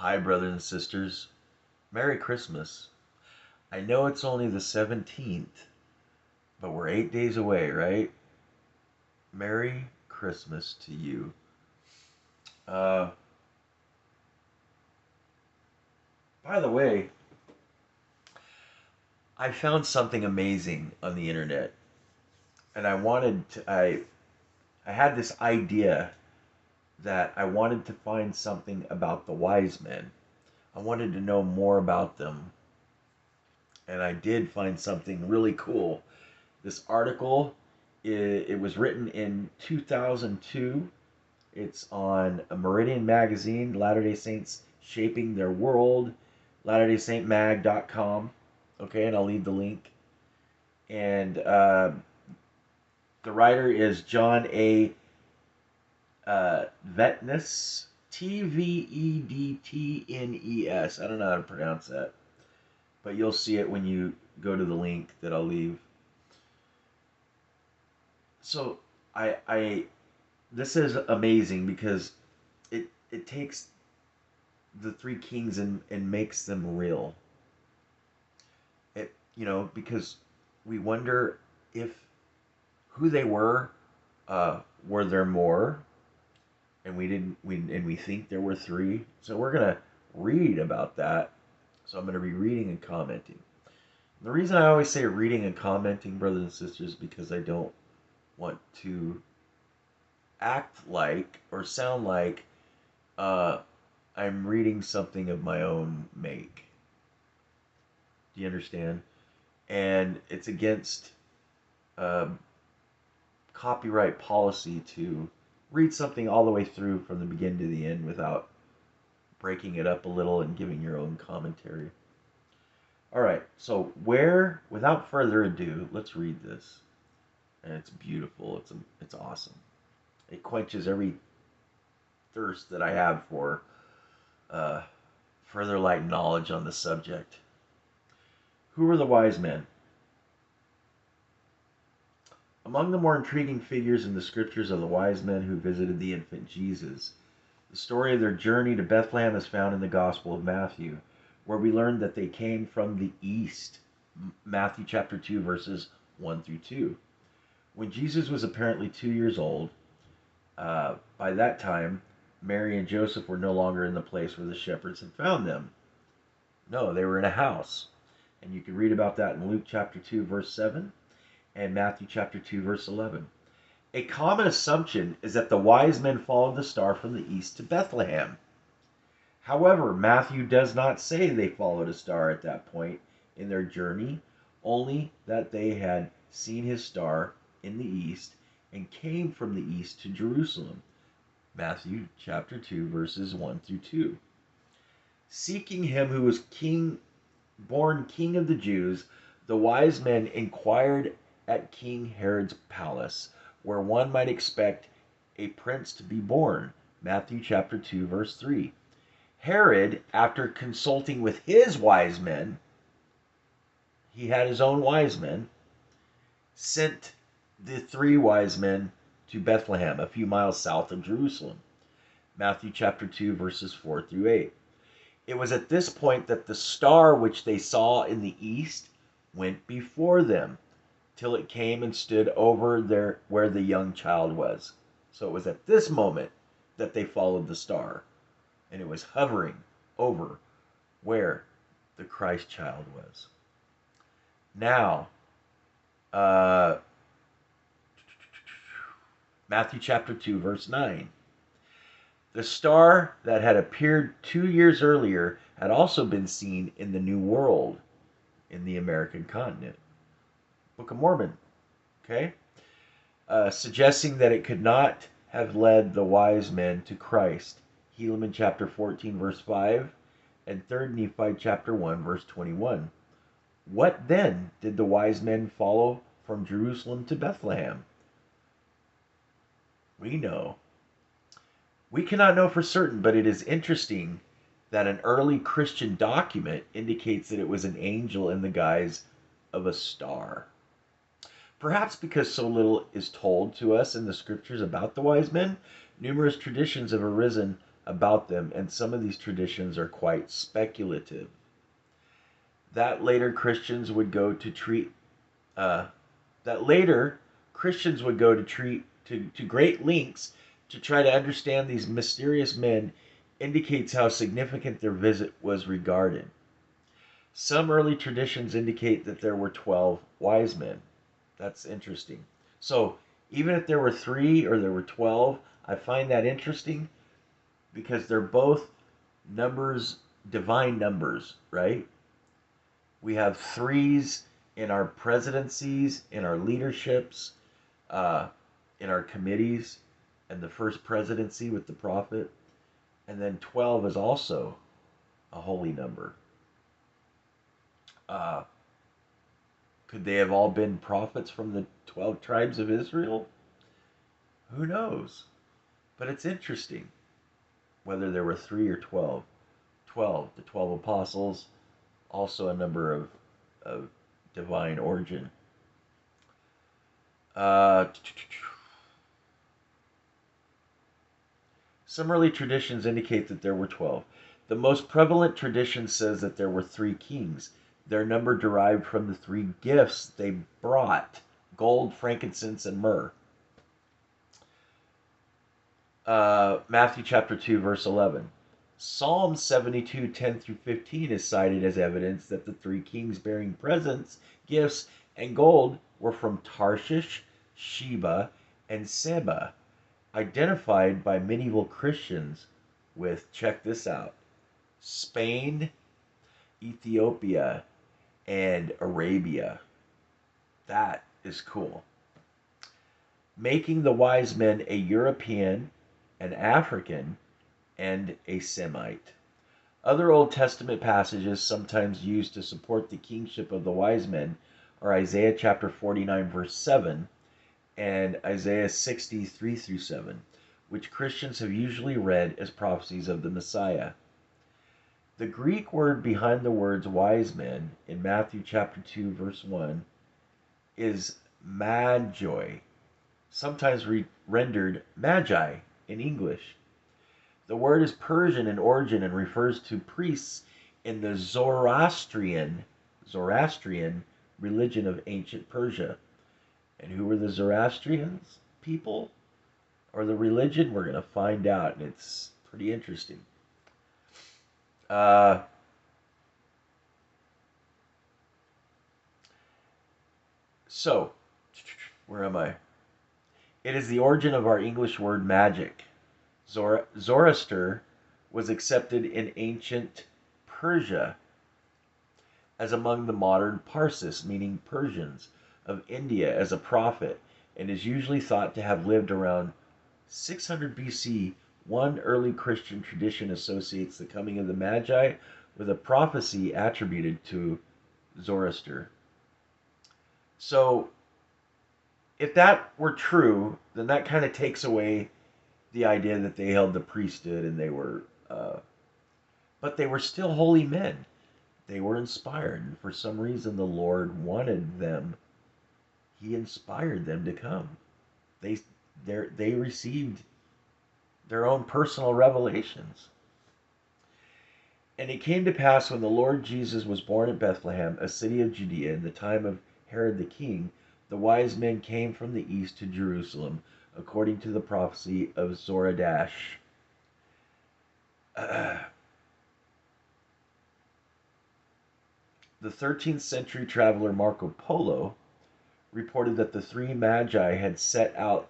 Hi, brothers and sisters. Merry Christmas. I know it's only the 17th, but we're 8 days away, right? Merry Christmas to you. Uh, by the way, I found something amazing on the internet, and I had this idea that I wanted to find something about the wise men. I wanted to know more about them, and I did find something really cool. This article, it was written in 2002. It's on a Meridian Magazine, Latter-day Saints Shaping Their World, latterdaysaintmag.com. Okay, and I'll leave the link. And the writer is John A. Tvedtnes, Tvedtnes. I don't know how to pronounce that, but you'll see it when you go to the link that I'll leave. So I this is amazing because it takes the three kings and makes them real. Because we wonder if who they were there more, and we think there were three. So we're gonna read about that. So I'm gonna be reading and commenting. The reason I always say reading and commenting, brothers and sisters, is because I don't want to act like or sound like uh, I'm reading something of my own make. Do you understand? And it's against um, copyright policy to read something all the way through from the beginning to the end without breaking it up a little and giving your own commentary. All right, so without further ado, let's read this. And it's beautiful. It's awesome. It quenches every thirst that I have for uh, further light knowledge on the subject. Who were the wise men? Among the more intriguing figures in the scriptures are the wise men who visited the infant Jesus. The story of their journey to Bethlehem is found in the Gospel of Matthew, where we learn that they came from the east. Matthew chapter 2, verses 1 through 2. When Jesus was apparently 2 years old, by that time, Mary and Joseph were no longer in the place where the shepherds had found them. No, they were in a house. And you can read about that in Luke chapter 2, verse 7, and Matthew chapter 2, verse 11. A common assumption is that the wise men followed the star from the east to Bethlehem. However, Matthew does not say they followed a star at that point in their journey, only that they had seen his star in the east and came from the east to Jerusalem. Matthew chapter 2, verses 1 through 2. Seeking him who was born king of the Jews, the wise men inquired at King Herod's palace, where one might expect a prince to be born. Matthew chapter 2, verse 3. Herod, after consulting with his wise men, he had his own wise men, sent the three wise men to Bethlehem, a few miles south of Jerusalem. Matthew chapter 2, verses 4 through 8. It was at this point that the star which they saw in the east went before them, till it came and stood over there where the young child was. So it was at this moment that they followed the star, and it was hovering over where the Christ child was. Now, Matthew chapter 2, verse 9. The star that had appeared 2 years earlier had also been seen in the New World in the American continent. Book of Mormon, okay? Suggesting that it could not have led the wise men to Christ. Helaman chapter 14, verse 5, and 3 Nephi chapter 1, verse 21. What then did the wise men follow from Jerusalem to Bethlehem? We know. We cannot know for certain, but it is interesting that an early Christian document indicates that it was an angel in the guise of a star. Perhaps because so little is told to us in the scriptures about the wise men, numerous traditions have arisen about them, and some of these traditions are quite speculative. That later Christians would go to treat that later Christians would go to treat to great lengths to try to understand these mysterious men indicates how significant their visit was regarded. Some early traditions indicate that there were 12 wise men. That's interesting. So, even if there were 3 or there were 12, I find that interesting because they're both numbers, divine numbers, right? We have threes in our presidencies, in our leaderships, uh, in our committees, and the first presidency with the prophet. And then 12 is also a holy number. Uh, could they have all been prophets from the 12 tribes of Israel? Who knows? But it's interesting whether there were 3 or 12. 12, the 12 apostles, also a number of divine origin. Some early traditions indicate that there were 12. The most prevalent tradition says that there were 3 kings. Their number derived from the 3 gifts they brought: gold, frankincense, and myrrh. Matthew chapter 2, verse 11. Psalm 72, 10 through 15 is cited as evidence that the 3 kings bearing presents, gifts, and gold were from Tarshish, Sheba, and Seba, identified by medieval Christians with, check this out, Spain, Ethiopia, and Arabia. That is cool. Making the wise men a European, an African, and a Semite. Other Old Testament passages sometimes used to support the kingship of the wise men are Isaiah chapter 49, verse 7, and Isaiah 63 through 7, which Christians have usually read as prophecies of the Messiah. The Greek word behind the words wise men in Matthew chapter 2, verse 1 is magi, sometimes rendered magi in English. The word is Persian in origin and refers to priests in the Zoroastrian religion of ancient Persia. And who were the Zoroastrians people? Or the religion? We're going to find out, and it's pretty interesting. So, where am I? It is the origin of our English word magic. Zoroaster was accepted in ancient Persia as among the modern Parsis, meaning Persians, of India as a prophet, and is usually thought to have lived around 600 BC. One early Christian tradition associates the coming of the Magi with a prophecy attributed to Zoroaster. So, if that were true, then that kind of takes away the idea that they held the priesthood and they were, but they were still holy men. They were inspired, and for some reason the Lord wanted them. He inspired them to come. They received their own personal revelations. And it came to pass when the Lord Jesus was born at Bethlehem, a city of Judea, in the time of Herod the king, the wise men came from the east to Jerusalem, according to the prophecy of Zoroaster. The 13th century traveler Marco Polo reported that the 3 magi had set out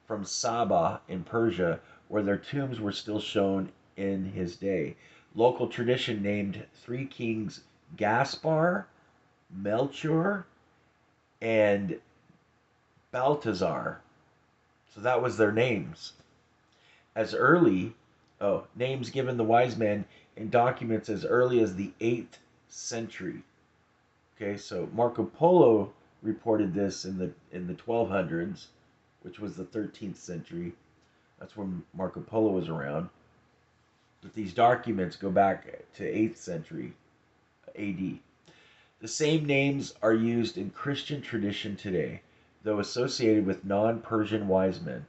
from Saba in Persia, where their tombs were still shown in his day. Local tradition named 3 kings Gaspar, Melchior, and Balthazar. So that was their names. Names given the wise men in documents as early as the 8th century. Okay, so Marco Polo reported this in the 1200s, which was the 13th century. That's when Marco Polo was around. But these documents go back to 8th century AD. The same names are used in Christian tradition today, though associated with non-Persian wise men.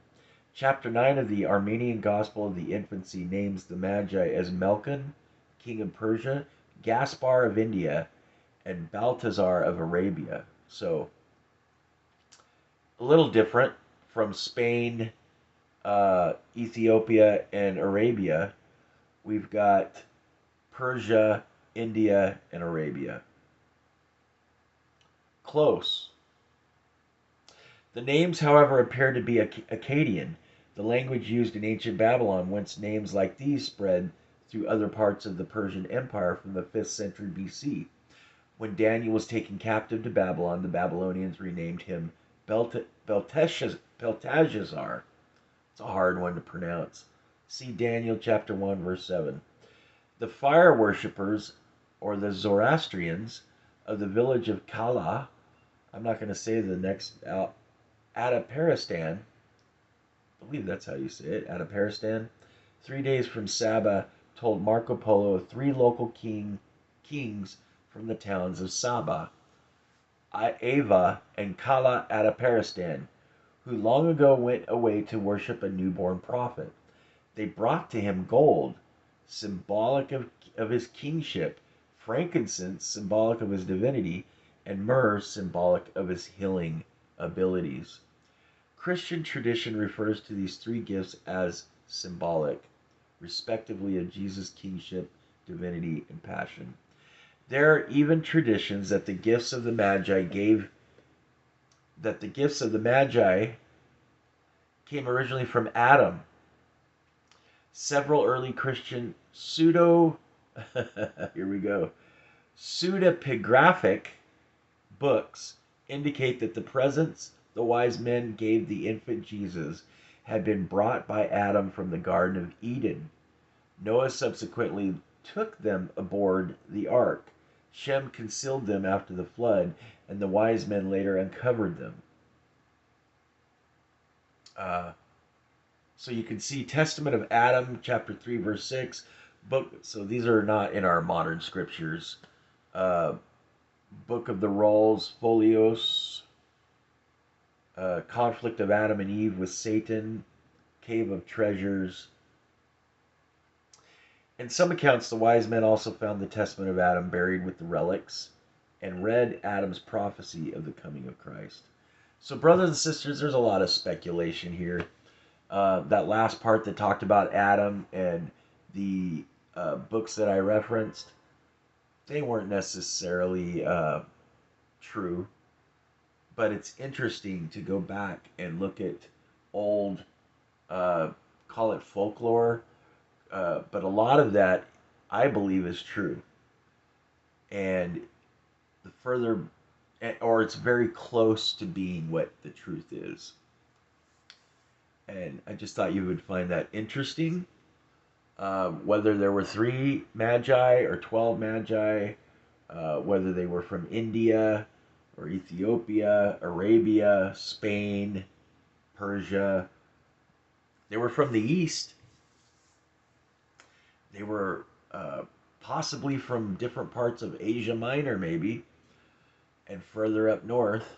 Chapter 9 of the Armenian Gospel of the Infancy names the Magi as Melkon, king of Persia, Gaspar of India, and Balthazar of Arabia. So, a little different from Spain, Ethiopia, and Arabia. We've got Persia, India, and Arabia. Close. The names, however, appear to be Akkadian, the language used in ancient Babylon, whence names like these spread through other parts of the Persian Empire from the 5th century BC. When Daniel was taken captive to Babylon, the Babylonians renamed him Belteshazzar. It's a hard one to pronounce. See Daniel chapter 1, verse 7. The fire worshippers, or the Zoroastrians, of the village of Kala, I'm not going to say the next out, Ataparistan, I believe that's how you say it, Ataparistan, 3 days from Saba, told Marco Polo of 3 local kings from the towns of Saba, Ava, and Kala Ataparistan, who long ago went away to worship a newborn prophet. They brought to him gold, symbolic of his kingship, frankincense, symbolic of his divinity, and myrrh, symbolic of his healing abilities. Christian tradition refers to these 3 gifts as symbolic, respectively, of Jesus' kingship, divinity, and passion. There are even traditions that the gifts of the Magi came originally from Adam. Several early Christian here we go, pseudepigraphic books indicate that the presents the wise men gave the infant Jesus had been brought by Adam from the Garden of Eden. Noah subsequently took them aboard the ark. Shem concealed them after the flood, and the wise men later uncovered them. So you can see Testament of Adam, chapter 3, verse 6. So these are not in our modern scriptures. Book of the Rolls, Folios, Conflict of Adam and Eve with Satan, Cave of Treasures. In some accounts, the wise men also found the Testament of Adam buried with the relics and read Adam's prophecy of the coming of Christ. So, brothers and sisters, there's a lot of speculation here. That last part that talked about Adam and the books that I referenced, they weren't necessarily true. But it's interesting to go back and look at old, call it folklore, but a lot of that I believe is true. And the further, or it's very close to being what the truth is. And I just thought you would find that interesting. Whether there were 3 magi or 12 magi, whether they were from India or Ethiopia, Arabia, Spain, Persia. They were from the east. They were possibly from different parts of Asia Minor, maybe, and further up north.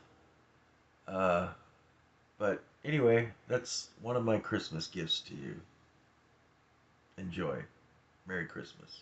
But anyway, that's one of my Christmas gifts to you. Enjoy. Merry Christmas.